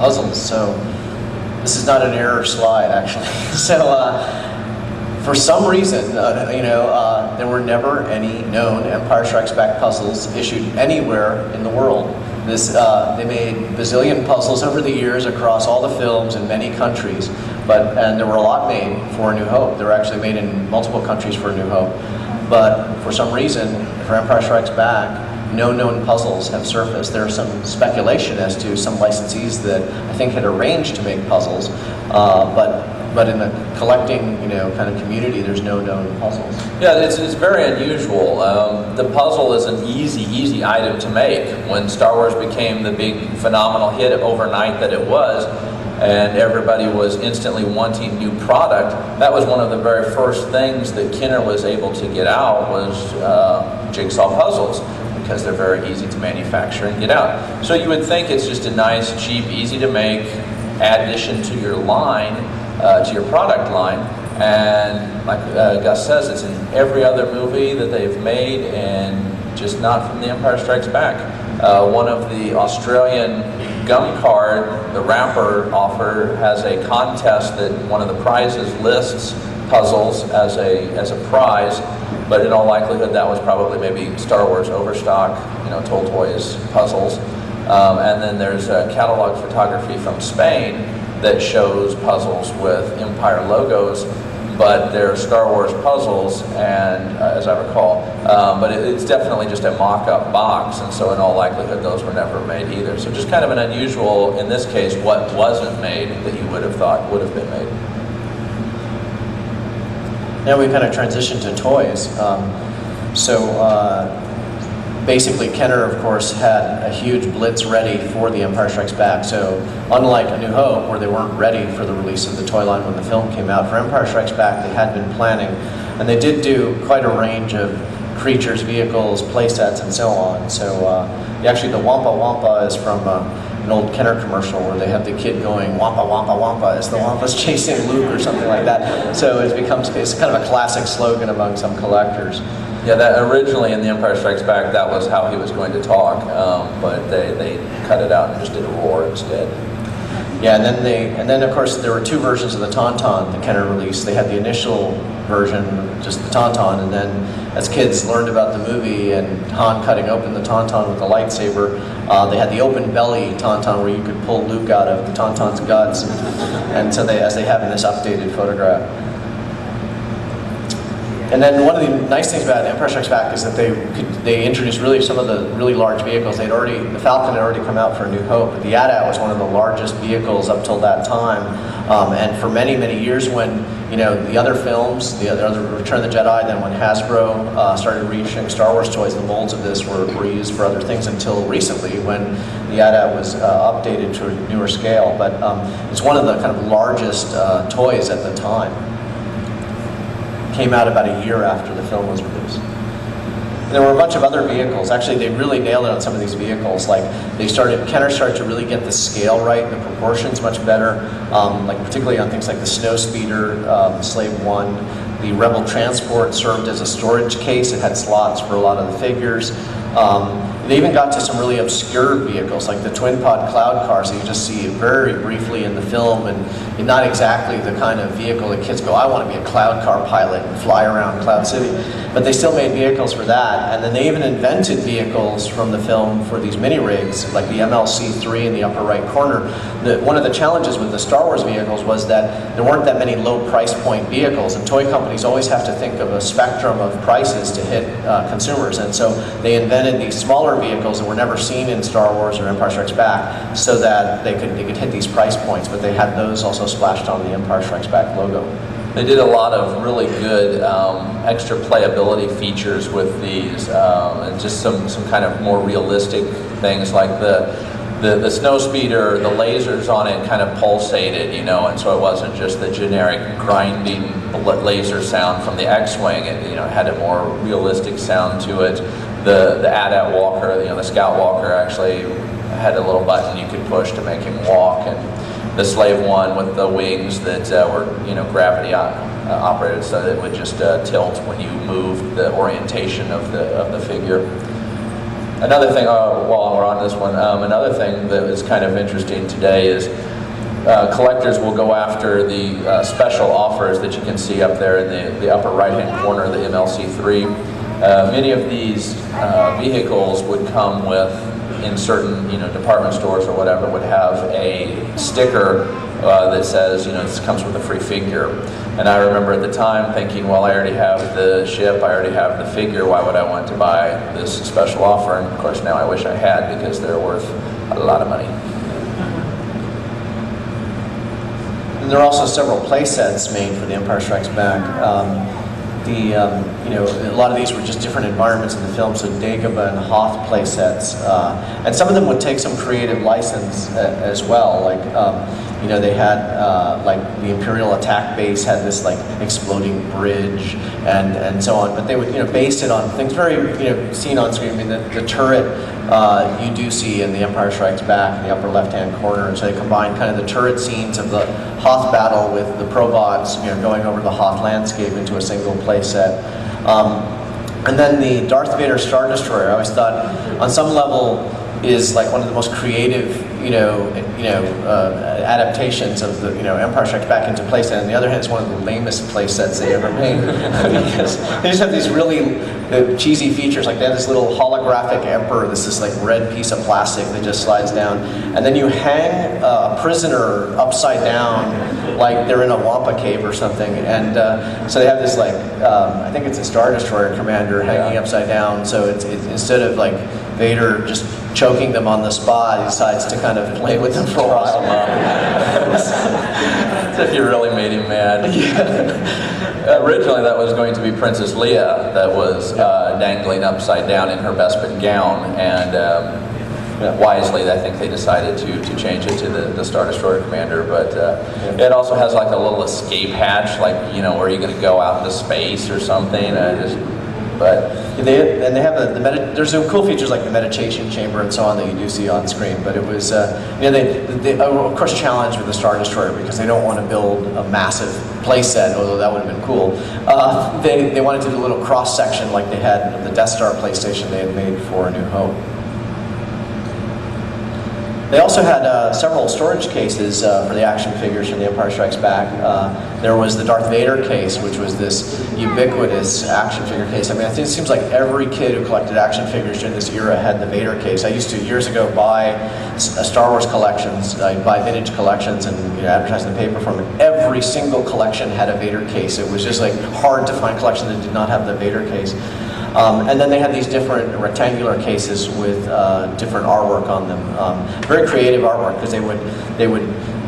puzzles. So this is not an error slide, actually. So for some reason, there were never any known Empire Strikes Back puzzles issued anywhere in the world. They made bazillion puzzles over the years across all the films in many countries, and there were a lot made for A New Hope. They were actually made in multiple countries for A New Hope. But for some reason, for Empire Strikes Back, no known puzzles have surfaced. There's some speculation as to some licensees that I think had arranged to make puzzles, but in the collecting, kind of community, there's no known puzzles. Yeah, it's very unusual. The puzzle is an easy item to make. When Star Wars became the big phenomenal hit overnight that it was, and everybody was instantly wanting new product, that was one of the very first things that Kenner was able to get out was jigsaw puzzles, because they're very easy to manufacture and get out. So you would think it's just a nice, cheap, easy to make addition to your line, to your product line, and like Gus says, it's in every other movie that they've made, and just not from The Empire Strikes Back. One of the Australian gum card, the wrapper offer, has a contest that one of the prizes lists puzzles as a prize, but in all likelihood that was probably maybe Star Wars Overstock, Toll Toys puzzles. And then there's a catalog photography from Spain that shows puzzles with Empire logos, but they're Star Wars puzzles, and as I recall, but it's definitely just a mock-up box, and so in all likelihood those were never made either. So just kind of an unusual, in this case, what wasn't made that you would have thought would have been made. Now we kind of transitioned to toys. Basically, Kenner, of course, had a huge blitz ready for The Empire Strikes Back. So unlike A New Hope, where they weren't ready for the release of the toy line when the film came out, for Empire Strikes Back, they had been planning. And they did do quite a range of creatures, vehicles, play sets, and so on. So actually, the Wampa Wampa is from an old Kenner commercial where they have the kid going, Wampa Wampa Wampa, as the Wampa's chasing Luke or something like that. So it's kind of a classic slogan among some collectors. Yeah, that originally in The Empire Strikes Back, that was how he was going to talk, but they cut it out and just did a roar instead. Yeah, and then of course there were two versions of the Tauntaun the Kenner released. They had the initial version, just the Tauntaun, and then as kids learned about the movie and Han cutting open the Tauntaun with a lightsaber, they had the open belly Tauntaun where you could pull Luke out of the Tauntaun's guts, and so as they have in this updated photograph. And then one of the nice things about Empire Strikes Back is that they introduced really some of the really large vehicles. The Falcon had already come out for A New Hope, but the AT-AT was one of the largest vehicles up till that time. And for many, many years when, the other films, the other Return of the Jedi, then when Hasbro started reissuing Star Wars toys, the molds of this were used for other things until recently when the AT-AT was updated to a newer scale. But it's one of the kind of largest toys at the time. Came out about a year after the film was released. And there were a bunch of other vehicles. Actually, they really nailed it on some of these vehicles. Like Kenner started to really get the scale right, the proportions much better. Like particularly on things like the Snowspeeder, Slave One, the Rebel Transport served as a storage case. It had slots for a lot of the figures. They even got to some really obscure vehicles, like the twin pod cloud cars that you just see very briefly in the film, and not exactly the kind of vehicle that kids go, I want to be a cloud car pilot and fly around Cloud City. But they still made vehicles for that, and then they even invented vehicles from the film for these mini rigs, like the MLC-3 in the upper right corner. One of the challenges with the Star Wars vehicles was that there weren't that many low price point vehicles, and toy companies always have to think of a spectrum of prices to hit consumers, and so they invented these smaller vehicles that were never seen in Star Wars or Empire Strikes Back, so that they could hit these price points, but they had those also splashed on the Empire Strikes Back logo. They did a lot of really good extra playability features with these, and just some kind of more realistic things, like the Snowspeeder, the lasers on it kind of pulsated, and so it wasn't just the generic grinding laser sound from the X-Wing. It had a more realistic sound to it. The AT-AT walker, the Scout walker, actually had a little button you could push to make him walk, and the Slave One with the wings that were gravity operated, so that it would just tilt when you moved the orientation of the figure. Another thing, while we're on this one, another thing that is kind of interesting today is collectors will go after the special offers that you can see up there in the upper right-hand corner of the MLC3. Many of these vehicles would come with, in certain department stores or whatever, would have a sticker that says, this comes with a free figure. And I remember at the time thinking, well, I already have the ship, I already have the figure, why would I want to buy this special offer? And of course now I wish I had, because they're worth a lot of money. And there are also several play sets made for The Empire Strikes Back. A lot of these were just different environments in the film, so Dagobah and Hoth play sets. And some of them would take some creative license as well. Like, they had, like, the Imperial attack base had this, like, exploding bridge and so on. But they would, base it on things very, seen on screen. I mean, the turret you do see in The Empire Strikes Back in the upper left-hand corner. And so they combine kind of the turret scenes of the Hoth battle with the probots, going over the Hoth landscape into a single play set. And then the Darth Vader Star Destroyer, I always thought, on some level, is like one of the most creative, adaptations of the, Empire Strikes Back into playset. On the other hand, it's one of the lamest playsets they ever made, because they just have these really cheesy features. Like they have this little holographic Emperor, this like red piece of plastic that just slides down, and then you hang a prisoner upside down, like they're in a Wampa cave or something. And so they have this like, I think it's a Star Destroyer commander hanging upside down. So it's instead of like Vader just choking them on the spot, he decides to kind of play with them for a while. As if you really made him mad. Yeah. Originally that was going to be Princess Leia that was dangling upside down in her Bespin gown, and wisely I think they decided to change it to the Star Destroyer commander. But it also has like a little escape hatch, like, where you're going to go out into space or something. They have there's some cool features like the meditation chamber and so on that you do see on screen. But it was, they of course challenged with the Star Destroyer because they don't want to build a massive playset, although that would have been cool. They wanted to do a little cross section like they had the Death Star PlayStation they had made for A New Hope. They also had several storage cases for the action figures from The Empire Strikes Back. There was the Darth Vader case, which was this ubiquitous action figure case. I mean, I think it seems like every kid who collected action figures during this era had the Vader case. I used to, years ago, buy Star Wars collections. I'd buy vintage collections and advertise in the paper for them. And every single collection had a Vader case. It was just like hard to find a collection that did not have the Vader case. And then they had these different rectangular cases with different artwork on them. Very creative artwork, because they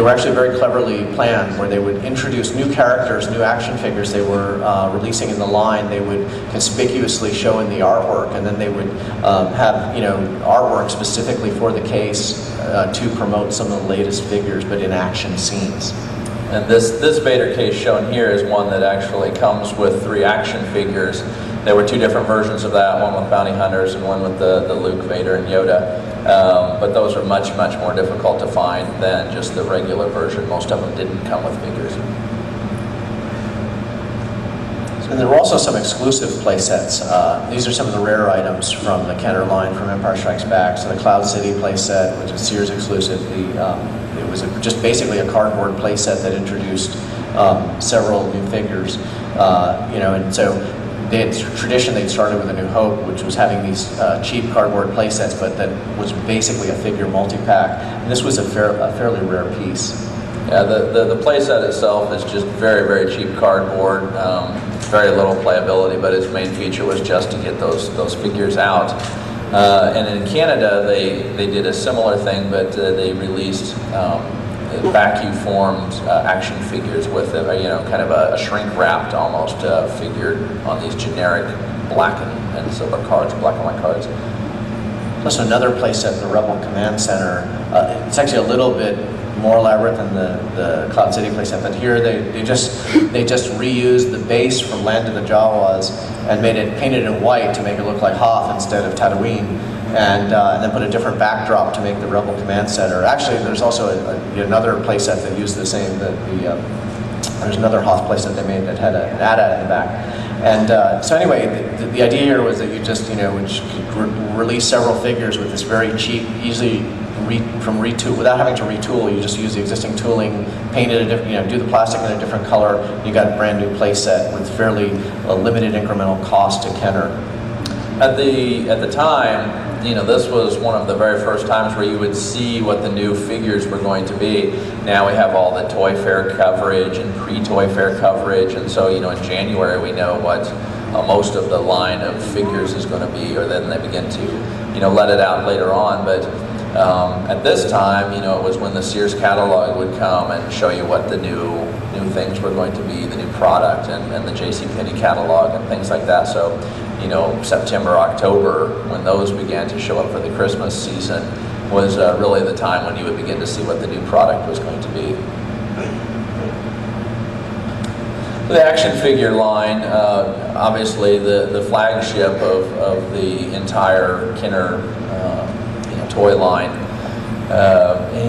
were actually very cleverly planned, where they would introduce new characters, new action figures they were releasing in the line. They would conspicuously show in the artwork, and then they would have artwork specifically for the case to promote some of the latest figures, but in action scenes. And this Vader case shown here is one that actually comes with 3 action figures. There were 2 different versions of that, one with bounty hunters and one with the Luke, Vader, and Yoda. But those are much, much more difficult to find than just the regular version. Most of them didn't come with figures. And there were also some exclusive play sets. These are some of the rare items from the Kenner line from Empire Strikes Back. So the Cloud City play set, which is Sears exclusive. It was just basically a cardboard play set that introduced several new figures. And so they'd started with A New Hope, which was having these cheap cardboard play sets, but that was basically a figure multi-pack. And this was a fairly rare piece. Yeah, the play set itself is just very, very cheap cardboard, very little playability, but its main feature was just to get those figures out. And in Canada, they did a similar thing, but they released vacuum-formed action figures with it, kind of a shrink-wrapped almost figure on these generic black and silver cards, black and white cards. Plus another playset, the Rebel Command Center. It's actually a little bit more elaborate than the Cloud City playset, but here they just reused the base from Land of the Jawas and painted it in white to make it look like Hoth instead of Tatooine. And then put a different backdrop to make the Rebel Command Center. Actually, there's also another playset that used the same. There's another Hoth playset they made that had an AT-AT in the back. And so anyway, the idea here was that you just, would release several figures with this very cheap, easily retool, without having to retool. You just use the existing tooling, paint it do the plastic in a different color. You got a brand new play set with fairly limited incremental cost to Kenner. At the time, this was one of the very first times where you would see what the new figures were going to be. Now we have all the Toy Fair coverage and pre-Toy Fair coverage, and so in January we know what most of the line of figures is going to be, or then they begin to let it out later on. But at this time, it was when the Sears catalog would come and show you what the new things were going to be, the new product, and the JCPenney catalog and things like that. So September, October, when those began to show up for the Christmas season, was really the time when you would begin to see what the new product was going to be. The action figure line, obviously the flagship of the entire Kenner toy line.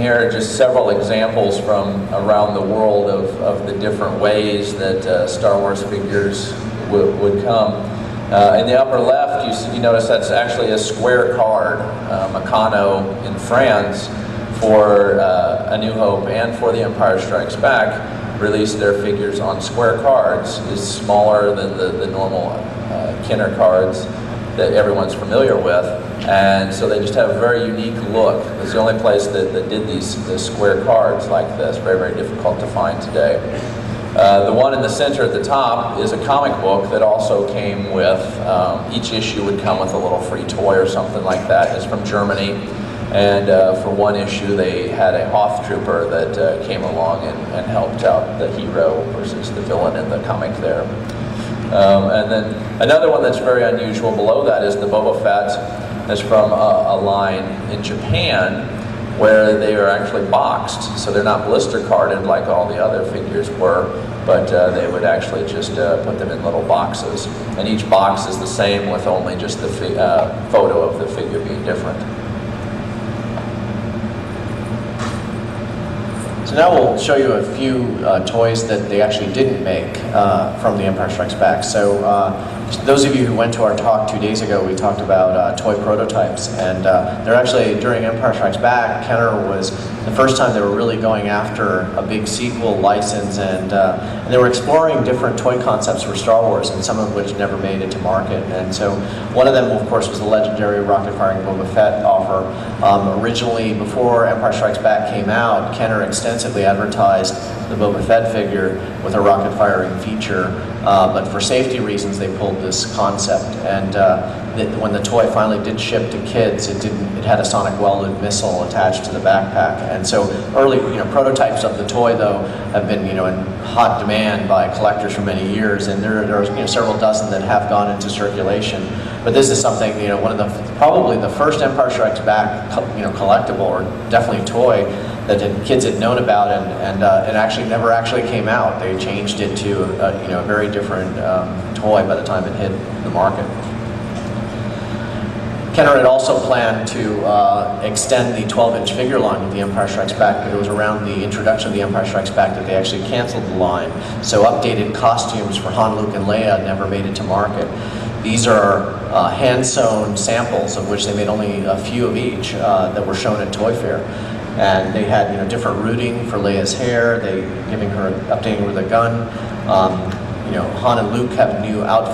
Here are just several examples from around the world of the different ways that Star Wars figures would come. In the upper left, you notice that's actually a square card. Meccano in France for A New Hope and for The Empire Strikes Back released their figures on square cards. It's smaller than the normal Kenner cards that everyone's familiar with, and so they just have a very unique look. It's the only place that did the square cards like this. Very, very difficult to find today. The one in the center at the top is a comic book that also came with, each issue would come with a little free toy or something like that. It's from Germany, and for one issue they had a Hoth trooper that came along and helped out the hero versus the villain in the comic there. And then another one that's very unusual below that is the Boba Fett. That's from a line in Japan where they are actually boxed, so they're not blister carded like all the other figures were, but they would actually just put them in little boxes, and each box is the same with only just the photo of the figure being different. So now we'll show you a few toys that they actually didn't make from The Empire Strikes Back. So those of you who went to our talk 2 days ago, we talked about toy prototypes, and they're actually, during Empire Strikes Back, Kenner was the first time they were really going after a big sequel license, and they were exploring different toy concepts for Star Wars, and some of which never made it to market. And so one of them, of course, was the legendary rocket-firing Boba Fett offer. Originally, before Empire Strikes Back came out, Kenner extensively advertised the Boba Fett figure with a rocket-firing feature, but for safety reasons, they pulled this concept. And when the toy finally did ship to kids, it had a sonic welded missile attached to the backpack. And so early, prototypes of the toy, though, have been, in hot demand by collectors for many years, and there are several dozen that have gone into circulation. But this is something, one of probably the first Empire Strikes Back, collectible, or definitely toy, that kids had known about, and it actually never actually came out. They changed it to a very different toy by the time it hit the market. Kenner had also planned to extend the 12-inch figure line of The Empire Strikes Back, but it was around the introduction of The Empire Strikes Back that they actually canceled the line. So updated costumes for Han, Luke, and Leia never made it to market. These are hand-sewn samples, of which they made only a few of each that were shown at Toy Fair. And they had different rooting for Leia's hair, updating her with a gun. Han and Luke have new outfits.